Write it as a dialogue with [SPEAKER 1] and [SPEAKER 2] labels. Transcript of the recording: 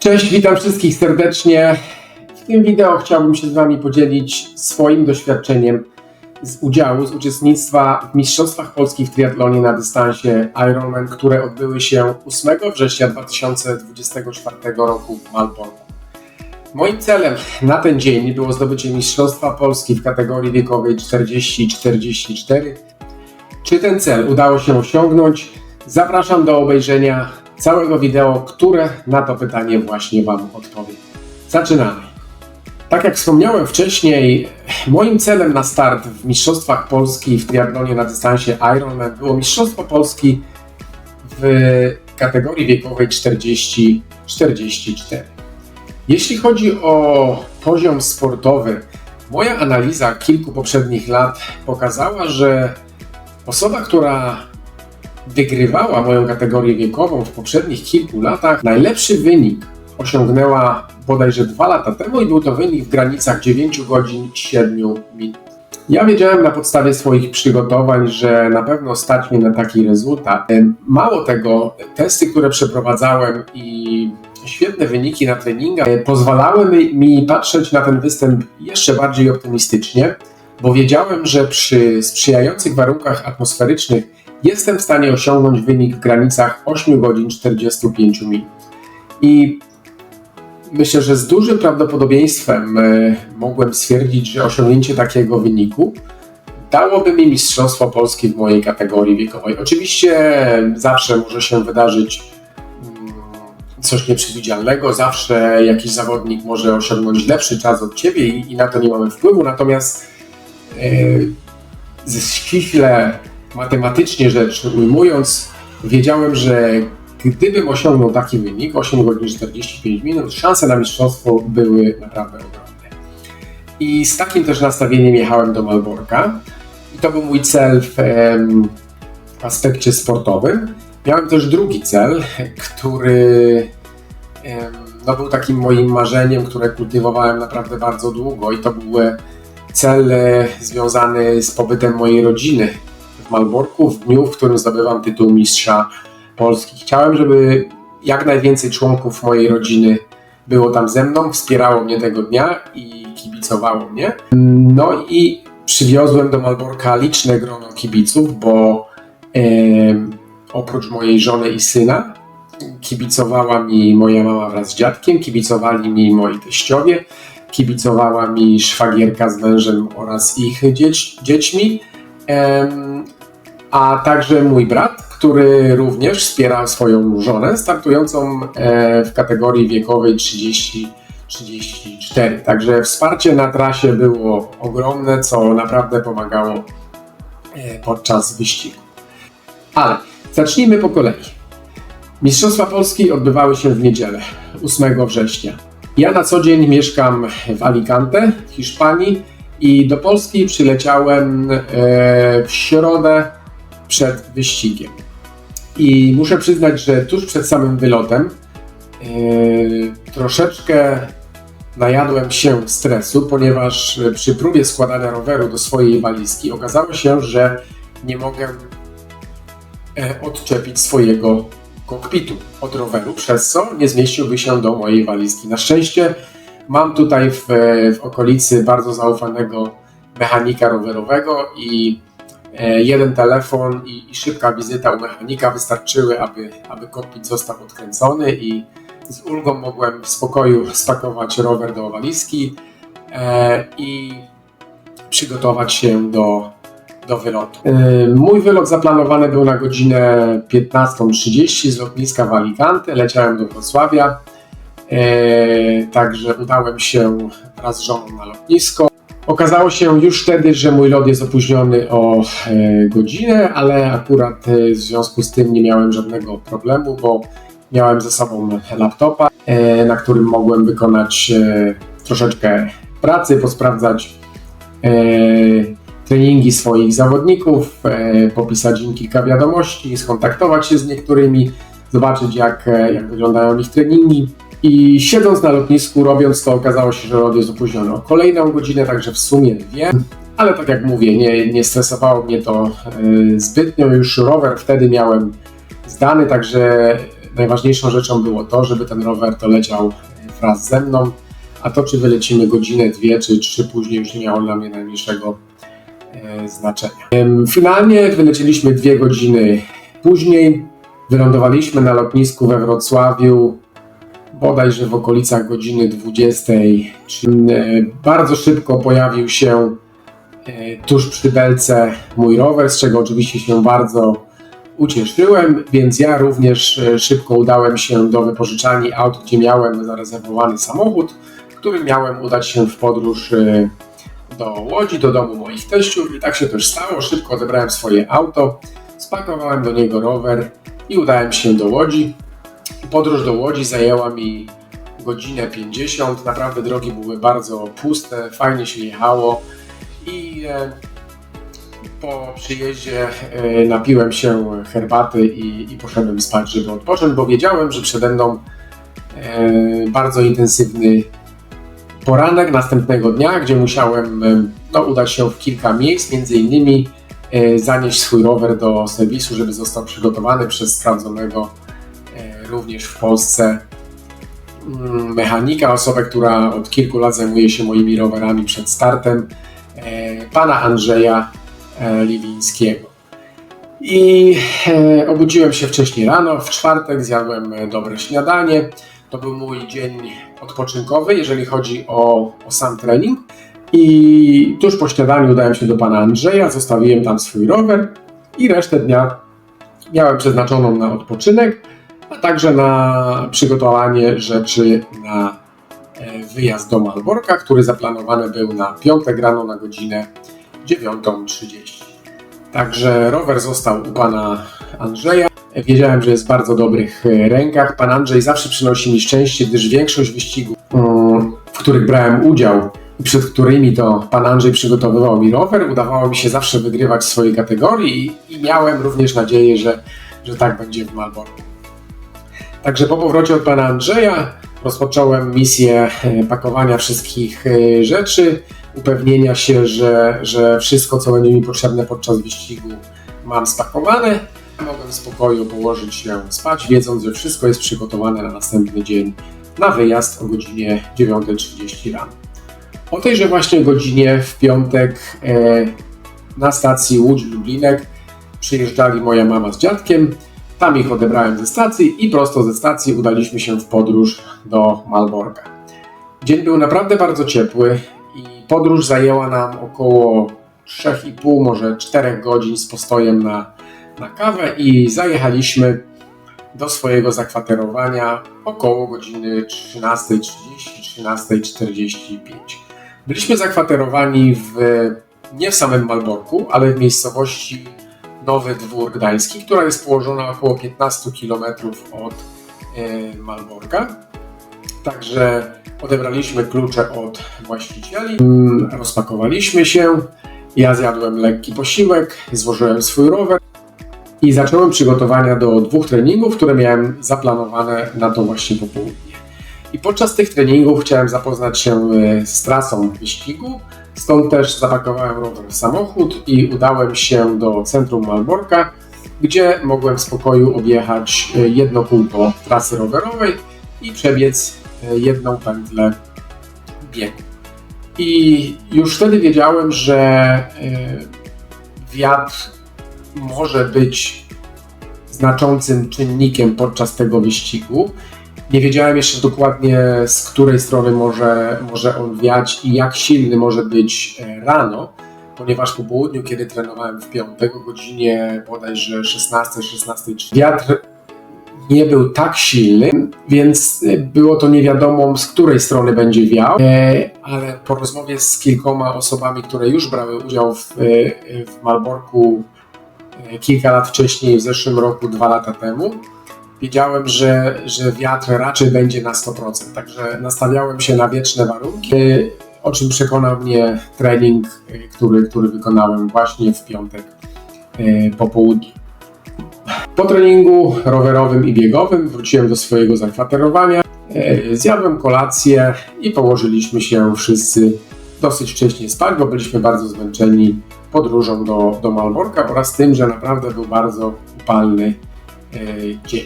[SPEAKER 1] Cześć, witam wszystkich serdecznie. W tym wideo chciałbym się z Wami podzielić swoim doświadczeniem z uczestnictwa w Mistrzostwach Polski w triatlonie na dystansie Ironman, które odbyły się 8 września 2024 roku w Malborku. Moim celem na ten dzień było zdobycie Mistrzostwa Polski w kategorii wiekowej 40-44. Czy ten cel udało się osiągnąć? Zapraszam do obejrzenia całego wideo, które na to pytanie właśnie Wam odpowiem. Zaczynamy. Tak jak wspomniałem wcześniej, moim celem na start w Mistrzostwach Polski w triatlonie na dystansie Ironman było Mistrzostwo Polski w kategorii wiekowej 40-44. Jeśli chodzi o poziom sportowy, moja analiza kilku poprzednich lat pokazała, że osoba, która wygrywała moją kategorię wiekową w poprzednich kilku latach, najlepszy wynik osiągnęła bodajże 2 lata temu i był to wynik w granicach 9 godzin 7 minut. Ja wiedziałem na podstawie swoich przygotowań, że na pewno stać mnie na taki rezultat. Mało tego, testy, które przeprowadzałem i świetne wyniki na treningach pozwalały mi patrzeć na ten występ jeszcze bardziej optymistycznie, bo wiedziałem, że przy sprzyjających warunkach atmosferycznych jestem w stanie osiągnąć wynik w granicach 8 godzin 45 minut. I myślę, że z dużym prawdopodobieństwem mogłem stwierdzić, że osiągnięcie takiego wyniku dałoby mi Mistrzostwo Polski w mojej kategorii wiekowej. Oczywiście zawsze może się wydarzyć coś nieprzewidzialnego, zawsze jakiś zawodnik może osiągnąć lepszy czas od Ciebie i na to nie mamy wpływu, natomiast ściśle matematycznie rzecz ujmując, wiedziałem, że gdybym osiągnął taki wynik, 8 godzin 45 minut, szanse na mistrzostwo były naprawdę ogromne. I z takim też nastawieniem jechałem do Malborka. I to był mój cel w aspekcie sportowym. Miałem też drugi cel, który był takim moim marzeniem, które kultywowałem naprawdę bardzo długo i to był cel związany z pobytem mojej rodziny w Malborku w dniu, w którym zdobywam tytuł mistrza Polski. Chciałem, żeby jak najwięcej członków mojej rodziny było tam ze mną, wspierało mnie tego dnia i kibicowało mnie. No i przywiozłem do Malborka liczne grono kibiców, bo oprócz mojej żony i syna kibicowała mi moja mama wraz z dziadkiem, kibicowali mi moi teściowie, kibicowała mi szwagierka z mężem oraz ich dziećmi, a także mój brat, który również wspierał swoją żonę startującą w kategorii wiekowej 30-34. Także wsparcie na trasie było ogromne, co naprawdę pomagało podczas wyścigu. Ale zacznijmy po kolei. Mistrzostwa Polski odbywały się w niedzielę, 8 września. Ja na co dzień mieszkam w Alicante, w Hiszpanii i do Polski przyleciałem w środę przed wyścigiem. I muszę przyznać, że tuż przed samym wylotem troszeczkę najadłem się stresu, ponieważ przy próbie składania roweru do swojej walizki okazało się, że nie mogę odczepić swojego kokpitu od roweru, przez co nie zmieściłby się do mojej walizki. Na szczęście mam tutaj w okolicy bardzo zaufanego mechanika rowerowego i jeden telefon i szybka wizyta u mechanika wystarczyły, aby kokpit został odkręcony i z ulgą mogłem w spokoju spakować rower do walizki i przygotować się do wylotu. Mój wylot zaplanowany był na godzinę 15:30 z lotniska w Alicante. Leciałem do Wrocławia, także udałem się wraz z żoną na lotnisko. Okazało się już wtedy, że mój lot jest opóźniony o godzinę, ale akurat w związku z tym nie miałem żadnego problemu, bo miałem ze sobą laptopa, na którym mogłem wykonać troszeczkę pracy, posprawdzać treningi swoich zawodników, popisać im kilka wiadomości, skontaktować się z niektórymi, zobaczyć jak wyglądają ich treningi. I siedząc na lotnisku, robiąc to, okazało się, że lot jest opóźniony o kolejną godzinę, także w sumie 2. Ale tak jak mówię, nie stresowało mnie to zbytnio. Już rower wtedy miałem zdany, także najważniejszą rzeczą było to, żeby ten rower to leciał wraz ze mną, a to czy wylecimy godzinę, 2 czy 3 później już nie miało dla mnie najmniejszego znaczenia. Finalnie wylecieliśmy 2 godziny później, wylądowaliśmy na lotnisku we Wrocławiu bodajże w okolicach godziny 20. Bardzo szybko pojawił się tuż przy belce mój rower, z czego oczywiście się bardzo ucieszyłem, więc ja również szybko udałem się do wypożyczalni aut, gdzie miałem zarezerwowany samochód, którym miałem udać się w podróż do Łodzi, do domu moich teściów i tak się też stało. Szybko odebrałem swoje auto, spakowałem do niego rower i udałem się do Łodzi. Podróż do Łodzi zajęła mi godzinę 50, naprawdę drogi były bardzo puste, fajnie się jechało i po przyjeździe napiłem się herbaty i poszedłem spać, żeby odpocząć, bo wiedziałem, że przede mną bardzo intensywny poranek następnego dnia, gdzie musiałem udać się w kilka miejsc, między innymi zanieść swój rower do serwisu, żeby został przygotowany przez sprawdzonego również w Polsce mechanika, osobę, która od kilku lat zajmuje się moimi rowerami przed startem, pana Andrzeja Liwińskiego. I obudziłem się wcześniej rano, w czwartek, zjadłem dobre śniadanie. To był mój dzień odpoczynkowy, jeżeli chodzi o sam trening. I tuż po śniadaniu udałem się do pana Andrzeja, zostawiłem tam swój rower i resztę dnia miałem przeznaczoną na odpoczynek, a także na przygotowanie rzeczy na wyjazd do Malborka, który zaplanowany był na piątek rano na godzinę 9:30. Także rower został u pana Andrzeja. Wiedziałem, że jest w bardzo dobrych rękach. Pan Andrzej zawsze przynosi mi szczęście, gdyż większość wyścigów, w których brałem udział i przed którymi to pan Andrzej przygotowywał mi rower, udawało mi się zawsze wygrywać w swojej kategorii i miałem również nadzieję, że tak będzie w Malborku. Także po powrocie od pana Andrzeja rozpocząłem misję pakowania wszystkich rzeczy, upewnienia się, że wszystko, co będzie mi potrzebne podczas wyścigu, mam spakowane. Mogłem w spokoju położyć się spać, wiedząc, że wszystko jest przygotowane na następny dzień, na wyjazd o godzinie 9:30 rano. O tejże właśnie godzinie w piątek na stacji Łódź-Lublinek przyjeżdżali moja mama z dziadkiem. Tam ich odebrałem ze stacji i prosto ze stacji udaliśmy się w podróż do Malborka. Dzień był naprawdę bardzo ciepły i podróż zajęła nam około 3,5, może 4 godzin z postojem na kawę i zajechaliśmy do swojego zakwaterowania około godziny 13:30, 13:45. Byliśmy zakwaterowani nie w samym Malborku, ale w miejscowości Nowy Dwór Gdański, która jest położona około 15 km od Malborka. Także odebraliśmy klucze od właścicieli, rozpakowaliśmy się, ja zjadłem lekki posiłek, złożyłem swój rower i zacząłem przygotowania do 2 treningów, które miałem zaplanowane na to właśnie popołudnie. I podczas tych treningów chciałem zapoznać się z trasą wyścigu, stąd też zapakowałem rower w samochód i udałem się do centrum Malborka, gdzie mogłem w spokoju objechać jedno kółko trasy rowerowej i przebiec jedną pętlę biegu. I już wtedy wiedziałem, że wiatr może być znaczącym czynnikiem podczas tego wyścigu. Nie wiedziałem jeszcze dokładnie, z której strony może on wiać i jak silny może być rano, ponieważ po południu, kiedy trenowałem w piątek o godzinie bodajże 16:30, wiatr nie był tak silny, więc było to nie wiadomo, z której strony będzie wiał, ale po rozmowie z kilkoma osobami, które już brały udział w Malborku kilka lat wcześniej, w zeszłym roku, 2 lata temu, wiedziałem, że wiatr raczej będzie na 100%, także nastawiałem się na wieczne warunki, o czym przekonał mnie trening, który wykonałem właśnie w piątek po południu. Po treningu rowerowym i biegowym wróciłem do swojego zakwaterowania, zjadłem kolację i położyliśmy się wszyscy dosyć wcześnie spać, bo byliśmy bardzo zmęczeni podróżą do Malborka oraz tym, że naprawdę był bardzo upalny dzień.